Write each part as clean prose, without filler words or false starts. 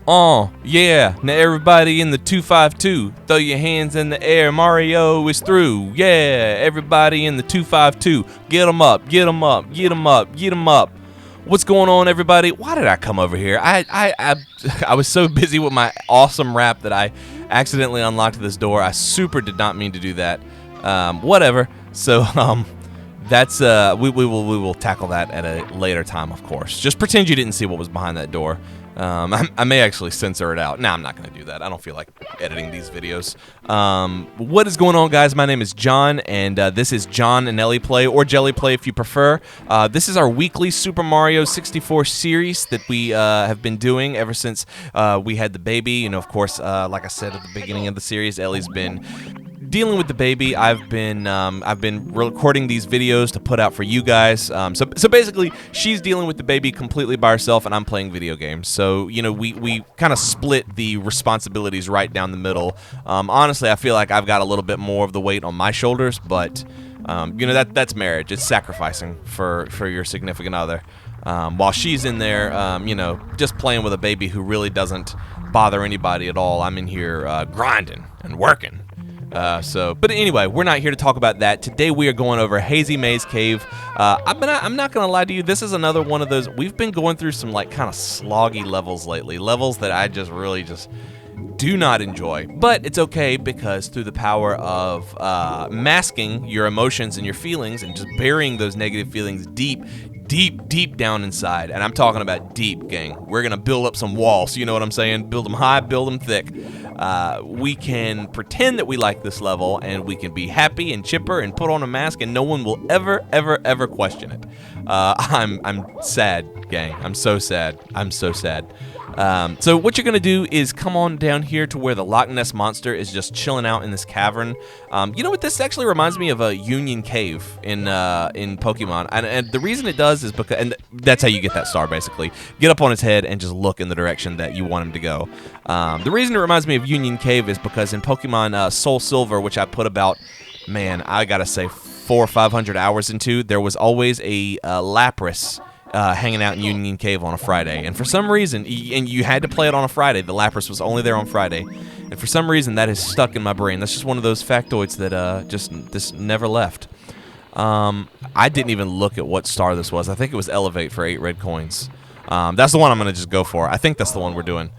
Oh, yeah. Now everybody in the 252, throw your hands in the air. Mario is through. Yeah, everybody in the 252, get them up, get them up, get them up, get them up. What's going on, everybody? Why did I come over here? I was so busy with my awesome rap that I accidentally unlocked this door. I super did not mean to do that. Whatever. So that's we will tackle that at a later time, of course. Just pretend you didn't see what was behind that door. I may actually censor it out. No, I'm not going to do that. I don't feel like editing these videos. What is going on, guys? My name is John, and this is John&ElliePlay, or JohnPlays if you prefer. This is our weekly Super Mario 64 series that we have been doing ever since we had the baby. You know, of course, like I said at the beginning of the series, Ellie's been dealing with the baby. I've been recording these videos to put out for you guys. So basically, she's dealing with the baby completely by herself, and I'm playing video games. So you know, we kind of split the responsibilities right down the middle. Honestly, I feel like I've got a little bit more of the weight on my shoulders, but you know, that's marriage. It's sacrificing for your significant other. While she's in there, you know, just playing with a baby who really doesn't bother anybody at all. I'm in here grinding and working. But anyway, we're not here to talk about that. Today we are going over Hazy Maze Cave. I'm not gonna lie to you, this is another one of those. We've been going through some like kind of sloggy levels lately, levels that I just really do not enjoy. But it's okay, because through the power of masking your emotions and your feelings and just burying those negative feelings deep down inside, and I'm talking about deep, gang. We're gonna build up some walls, you know what I'm saying? Build them high, build them thick. We can pretend that we like this level, and we can be happy and chipper and put on a mask, and no one will ever question it. I'm sad, gang. I'm so sad. I'm so sad. So what you're gonna do is come on down here to where the Loch Ness Monster is just chilling out in this cavern. You know what? This actually reminds me of a Union Cave in Pokemon, and the reason it does is because, and that's how you get that star, basically. Get up on his head and just look in the direction that you want him to go. The reason it reminds me of Union Cave is because in Pokemon Soul Silver, which I put about, man, I gotta say 400 or 500 hours into, there was always a Lapras hanging out in Union Cave on a Friday, and for some reason, and you had to play it on a Friday. The Lapras was only there on Friday, and for some reason that is stuck in my brain. That's just one of those factoids that just never left. I didn't even look at what star this was. I think it was Elevate for 8 red coins. That's the one I'm gonna just go for. I think that's the one we're doing.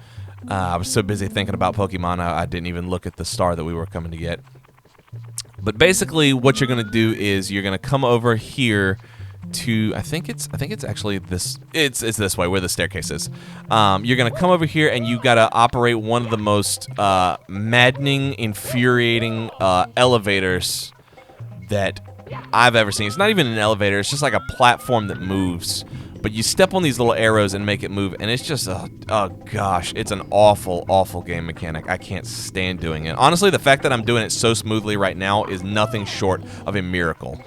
I was so busy thinking about Pokemon, I didn't even look at the star that we were coming to get. But basically, what you're gonna do is you're gonna come over here to, I think it's actually this, it's this way where the staircase is. You're gonna come over here, and you gotta operate one of the most maddening, infuriating elevators that I've ever seen. It's not even an elevator, it's just like a platform that moves, but you step on these little arrows and make it move, and it's just oh gosh, it's an awful game mechanic. I can't stand doing it. Honestly, the fact that I'm doing it so smoothly right now is nothing short of a miracle.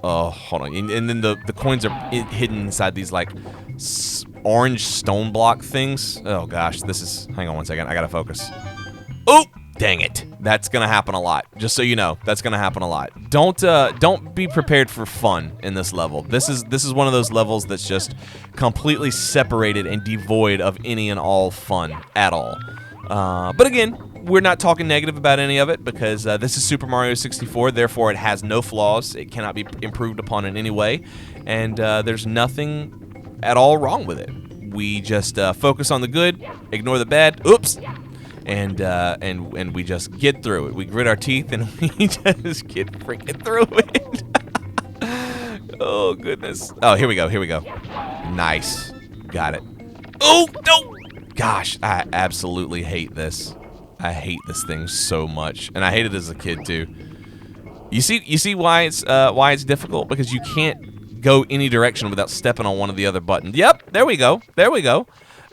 Oh, hold on. And then the coins are hidden inside these, like, orange stone block things. Oh, gosh. This is... Hang on one second. I gotta focus. Oh! Dang it. That's gonna happen a lot. Just so you know, that's gonna happen a lot. Don't be prepared for fun in this level. This is one of those levels that's just completely separated and devoid of any and all fun at all. But again, we're not talking negative about any of it, because this is Super Mario 64, therefore it has no flaws. It cannot be improved upon in any way, and there's nothing at all wrong with it. We just focus on the good, ignore the bad, oops, and we just get through it. We grit our teeth, and we just get freaking through it. Oh, goodness. Oh, here we go, here we go. Nice. Got it. Oh, no! Gosh, I absolutely hate this. I hate this thing so much, and I hated it as a kid too. You see why it's difficult? Because you can't go any direction without stepping on one of the other buttons. Yep, there we go. There we go.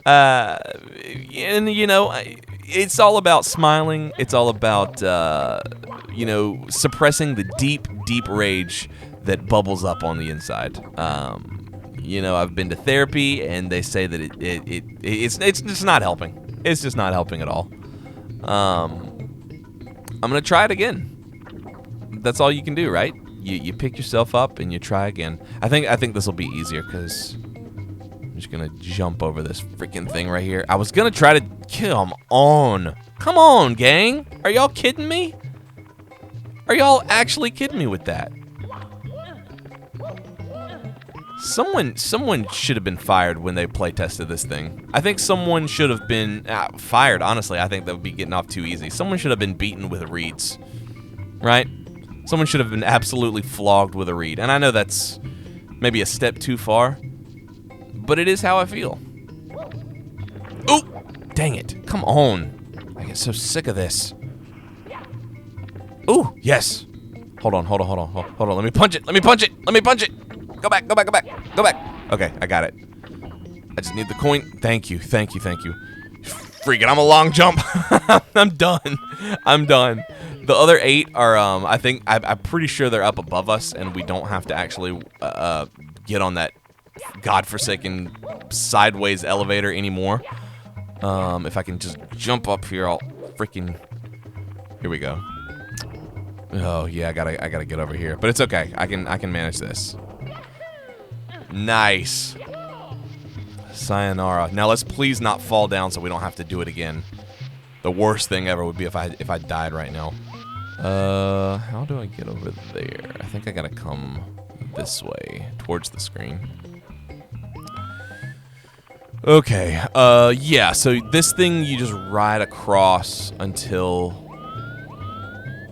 And you know, it's all about smiling. It's all about you know, suppressing the deep rage that bubbles up on the inside. You know, I've been to therapy, and they say that it's just not helping. It's just not helping at all. I'm gonna try it again. That's all you can do, right? You pick yourself up and you try again. I think this will be easier, because just gonna jump over this freaking thing right here. I was gonna try to come on. Come on, gang. Are y'all kidding me? Are y'all actually kidding me with that? Someone should have been fired when they play tested this thing. I think someone should have been fired, honestly. I think that would be getting off too easy. Someone should have been beaten with reeds, right? Someone should have been absolutely flogged with a reed. And I know that's maybe a step too far, but it is how I feel. Oh, dang it. Come on. I get so sick of this. Oh, yes. Hold on. Let me punch it. Let me punch it. Go back. Okay, I got it. I just need the coin. Thank you. Freaking, I'm a long jump. I'm done. The other 8 are, I'm pretty sure they're up above us, and we don't have to actually get on that godforsaken sideways elevator anymore. If I can just jump up here, I'll freaking... Here we go. Oh, yeah, I gotta get over here. But it's okay. I can manage this. Nice. Sayonara. Now let's please not fall down so we don't have to do it again. The worst thing ever would be if I died right now. How do I get over there? I think I gotta come this way towards the screen. Okay. Yeah. So this thing you just ride across until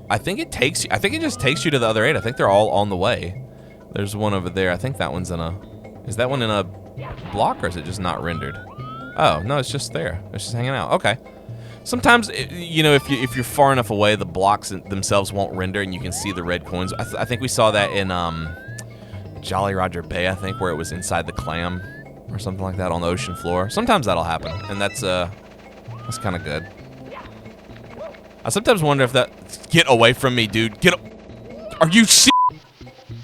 I think it just takes you to the other 8. I think they're all on the way. There's one over there. I think that one's in a... Is that one in a block, or is it just not rendered? Oh, no, it's just there. It's just hanging out. Okay. Sometimes, you know, if you're far enough away, the blocks themselves won't render, and you can see the red coins. I think we saw that in Jolly Roger Bay, I think, where it was inside the clam or something like that on the ocean floor. Sometimes that'll happen, and that's kind of good. I sometimes wonder if that... Get away from me, dude. Are you serious?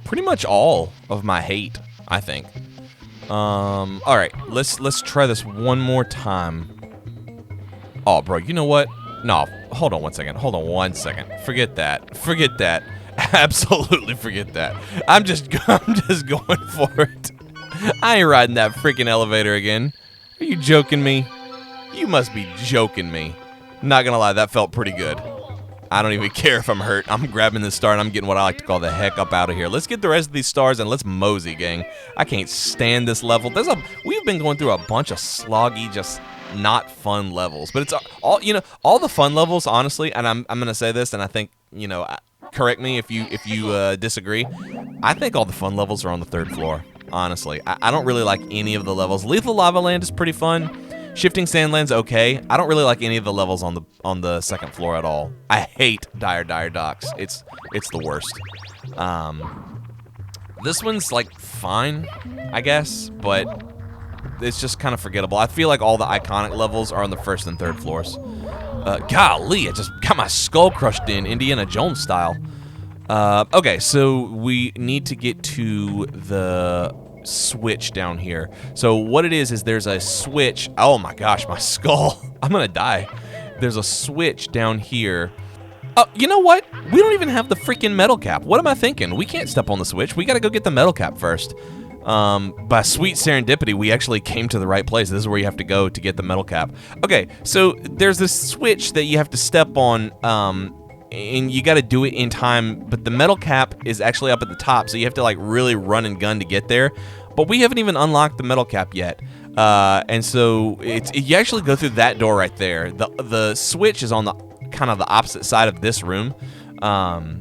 Pretty much all of my hate, I think. All right, let's try this one more time. Oh, bro, you know what? No, hold on one second. Forget that. Absolutely forget that. I'm just going for it. I ain't riding that freaking elevator again. Are you joking me? You must be joking me. Not gonna lie, that felt pretty good. I don't even care if I'm hurt. I'm grabbing this star and I'm getting what I like to call the heck up out of here. Let's get the rest of these stars and let's mosey, gang. I can't stand this level. We've been going through a bunch of sloggy, just not fun levels. But it's all, you know, all the fun levels, honestly, and I'm gonna say this, and I think, you know, correct me if you disagree. I think all the fun levels are on the 3rd floor, honestly. I don't really like any of the levels. Lethal Lava Land is pretty fun. Shifting Sandland's okay. I don't really like any of the levels on the 2nd floor at all. I hate Dire Docks. It's the worst. This one's like fine, I guess, but it's just kind of forgettable. I feel like all the iconic levels are on the 1st and 3rd floors. Golly, I just got my skull crushed in Indiana Jones style. Okay, so we need to get to the switch down here. So what it is there's a switch. Oh my gosh, my skull. I'm gonna die. There's a switch down here. Oh, you know what? We don't even have the freaking metal cap. What am I thinking? We can't step on the switch. We gotta go get the metal cap first. By sweet serendipity, we actually came to the right place. This is where you have to go to get the metal cap. Okay, so there's this switch that you have to step on, and you got to do it in time, but the metal cap is actually up at the top, so you have to like really run and gun to get there. But we haven't even unlocked the metal cap yet, and so you actually go through that door right there. The switch is on the kind of the opposite side of this room,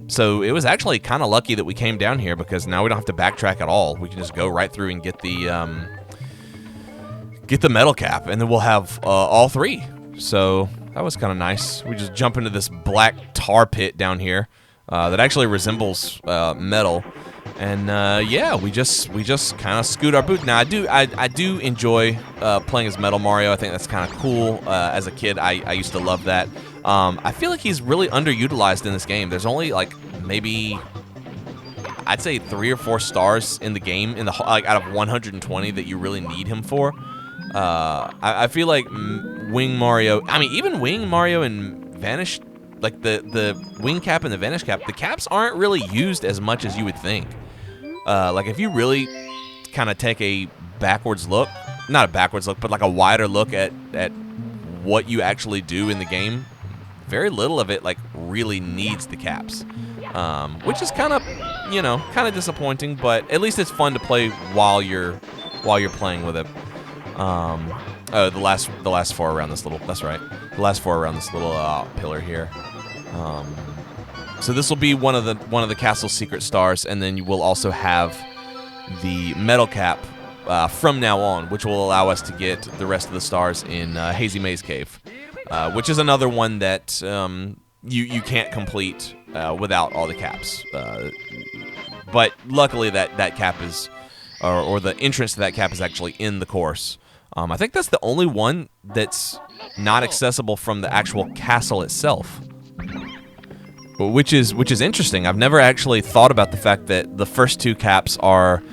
so it was actually kind of lucky that we came down here, because now we don't have to backtrack at all. We can just go right through and get the metal cap, and then we'll have all 3. So that was kind of nice. We just jump into this black tar pit down here that actually resembles metal, and yeah, we just kind of scoot our boot. Now I do enjoy playing as Metal Mario. I think that's kind of cool. As a kid, I used to love that. I feel like he's really underutilized in this game. There's only like maybe I'd say 3 or 4 stars in the game like out of 120 that you really need him for. I feel like Wing Mario, I mean, even Wing Mario and Vanish, like the Wing Cap and the Vanish Cap, the caps aren't really used as much as you would think. Like if you really kind of take a backwards look, not a backwards look, but like a wider look at what you actually do in the game, very little of it like really needs the caps, which is kind of, you know, kind of disappointing. But at least it's fun to play while you're playing with it. Oh, the last 4 around this little. That's right. The last 4 around this little pillar here. So this will be one of the castle's secret stars, and then you will also have the metal cap from now on, which will allow us to get the rest of the stars in Hazy Maze Cave, which is another one that you can't complete without all the caps. But luckily that cap is, or the entrance to that cap is actually in the course. I think that's the only one that's not accessible from the actual castle itself, which is interesting. I've never actually thought about the fact that the first 2 caps are,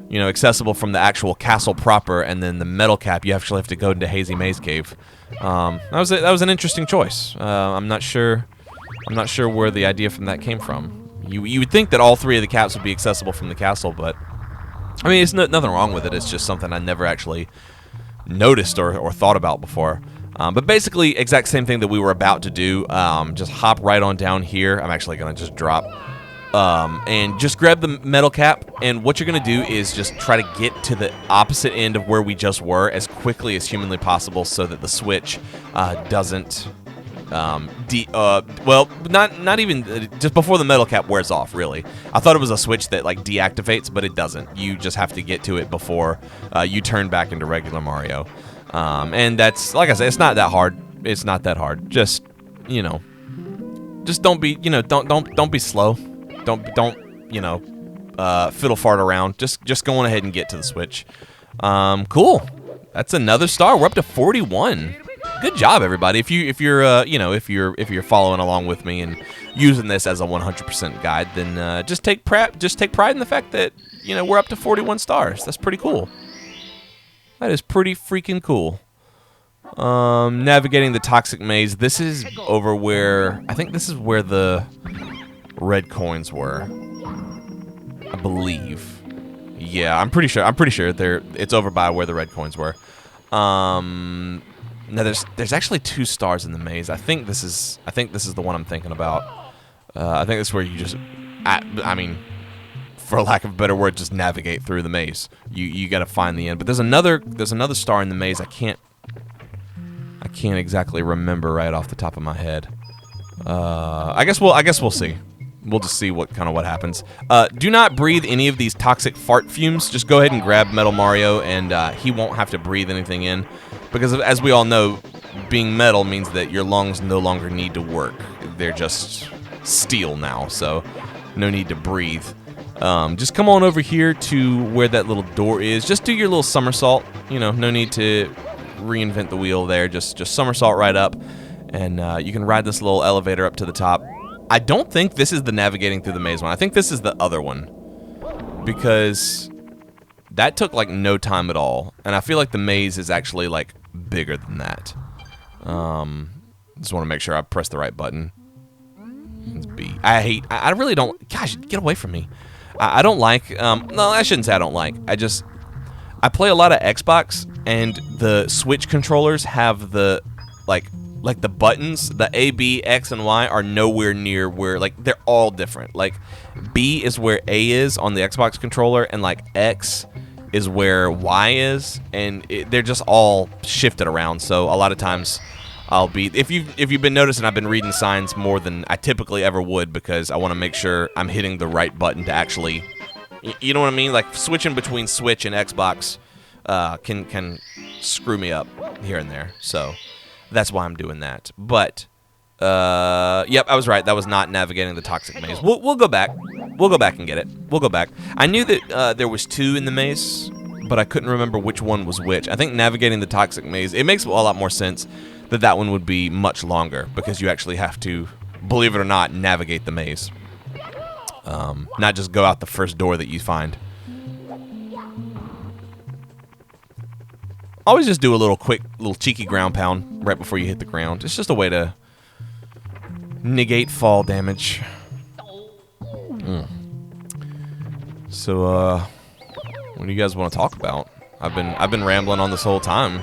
you know, accessible from the actual castle proper, and then the metal cap you actually have to go into Hazy Maze Cave. That was an interesting choice. I'm not sure where the idea from that came from. You would think that all 3 of the caps would be accessible from the castle, but I mean, it's nothing wrong with it. It's just something I never actually noticed or thought about before. But basically, exact same thing that we were about to do. Just hop right on down here. I'm actually gonna just drop. And just grab the metal cap, and what you're going to do is just try to get to the opposite end of where we just were as quickly as humanly possible, so that the switch doesn't, well, not even, just before the metal cap wears off, really. I thought it was a switch that, like, deactivates, but it doesn't. You just have to get to it before you turn back into regular Mario. And that's, like I said, it's not that hard. It's not that hard. Just, you know, just don't be, you know, don't be slow. Don't you know, fiddle fart around. Just go on ahead and get to the switch. Cool. That's another star. We're up to 41. Good job, everybody. If you're you know, if you're following along with me and using this as a 100% guide, then just take pride in the fact that, you know, we're up to 41 stars. That's pretty cool. That is pretty freaking cool. Navigating the toxic maze. This is over where, I think this is where the red coins were, I believe. Yeah, I'm pretty sure it's over by where the red coins were. No, there's actually 2 stars in the maze. I think this is the one I'm thinking about. I think that's where you just, I mean, for lack of a better word, just navigate through the maze. You got to find the end. But there's another star in the maze. I can't exactly remember right off the top of my head. I guess we'll see. We'll just see what happens. Do not breathe any of these toxic fart fumes. Just go ahead and grab Metal Mario, and he won't have to breathe anything in. Because as we all know, being metal means that your lungs no longer need to work. They're just steel now, so no need to breathe. Just come on over here to where that little door is. Just do your little somersault. You know, no need to reinvent the wheel there. Just somersault right up, and you can ride this little elevator up to the top. I don't think this is the navigating through the maze one. I think this is the other one, because that took like no time at all, and I feel like the maze is actually like bigger than that. Just want to make sure I press the right button. It's B. I really don't. Gosh, get away from me. I don't like. No, I shouldn't say I don't like. I play a lot of Xbox, and the Switch controllers have the like the buttons, the A, B, X, and Y are nowhere near where, like, they're all different. Like, B is where A is on the Xbox controller, and, like, X is where Y is, and they're just all shifted around. So a lot of times I'll be, if you've been noticing, I've been reading signs more than I typically ever would, because I want to make sure I'm hitting the right button to actually, you know what I mean? Like, switching between Switch and Xbox can screw me up here and there. So that's why I'm doing that. But yep, I was right. That was not navigating the toxic maze. We'll go back. We'll go back and get it. We'll go back. I knew that there was 2 in the maze, but I couldn't remember which one was which. I think navigating the toxic maze, it makes a lot more sense that one would be much longer, because you actually have to, believe it or not, navigate the maze. Not just go out the first door that you find. Always just do a little cheeky ground pound right before you hit the ground. It's just a way to negate fall damage. So, what do you guys want to talk about? I've been rambling on this whole time.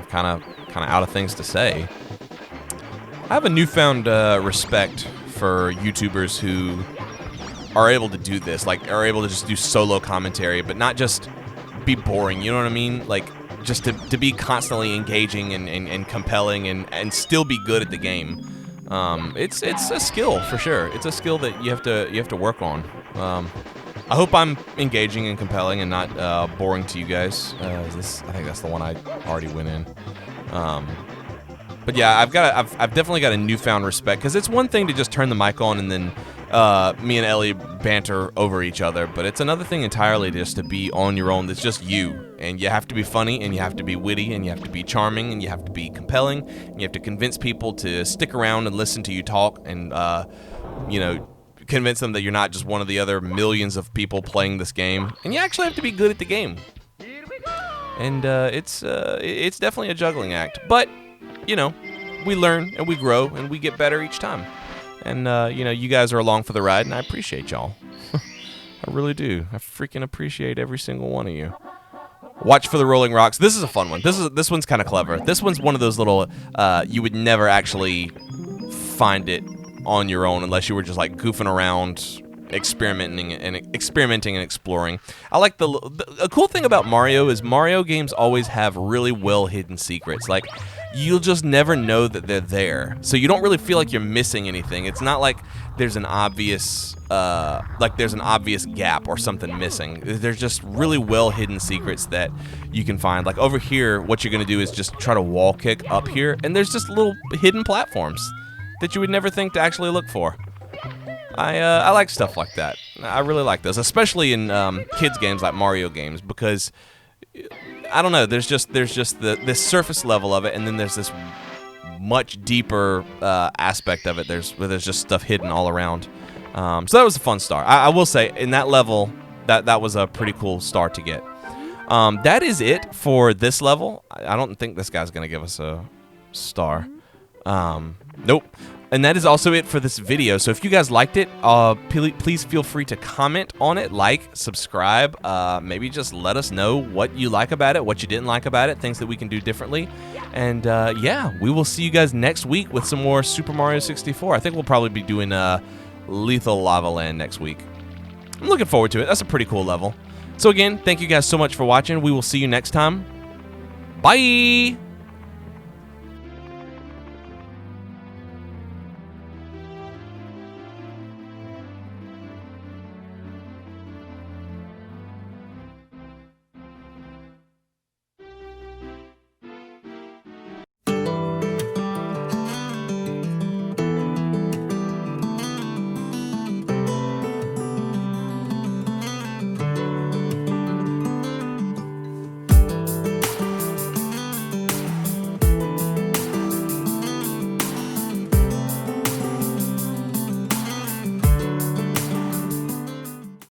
Kind of out of things to say. I have a newfound respect for YouTubers who are able to do this, like are able to just do solo commentary, but not just be boring. You know what I mean? Like just to be constantly engaging and compelling and still be good at the game. It's a skill for sure. It's a skill that you have to work on. I hope I'm engaging and compelling and not boring to you guys. I think that's the one I already went in. But yeah, I've definitely got a newfound respect, because it's one thing to just turn the mic on and then me and Ellie banter over each other, but it's another thing entirely just to be on your own. That's just you, and you have to be funny, and you have to be witty, and you have to be charming, and you have to be compelling, and you have to convince people to stick around and listen to you talk, and you know, convince them that you're not just one of the other millions of people playing this game, and you actually have to be good at the game. And it's definitely a juggling act, but you know, we learn and we grow and we get better each time. And you know, you guys are along for the ride, and I appreciate y'all. I really do. I freaking appreciate every single one of you. Watch for the rolling rocks. This is a fun one. This one's kind of clever. This one's one of those little you would never actually find it on your own unless you were just like goofing around, experimenting and exploring. I like a cool thing about Mario is Mario games always have really well hidden secrets. Like, you'll just never know that they're there, so you don't really feel like you're missing anything. It's not like there's an obvious gap or something missing. There's just really well hidden secrets that you can find. Like over here, what you're gonna do is just try to wall kick up here, and there's just little hidden platforms that you would never think to actually look for. I like stuff like that. I really like those, especially in kids games like Mario games, because I don't know, there's just this surface level of it, and then there's this much deeper aspect of it. There's just stuff hidden all around. So that was a fun star. I will say, in that level, that was a pretty cool star to get. That is it for this level. I don't think this guy's gonna give us a star. Nope. And that is also it for this video. So if you guys liked it, please feel free to comment on it, like, subscribe, maybe just let us know what you like about it, what you didn't like about it, things that we can do differently. And yeah, we will see you guys next week with some more Super Mario 64. I think we'll probably be doing Lethal Lava Land next week. I'm looking forward to it. That's a pretty cool level. So again, thank you guys so much for watching. We will see you next time. Bye!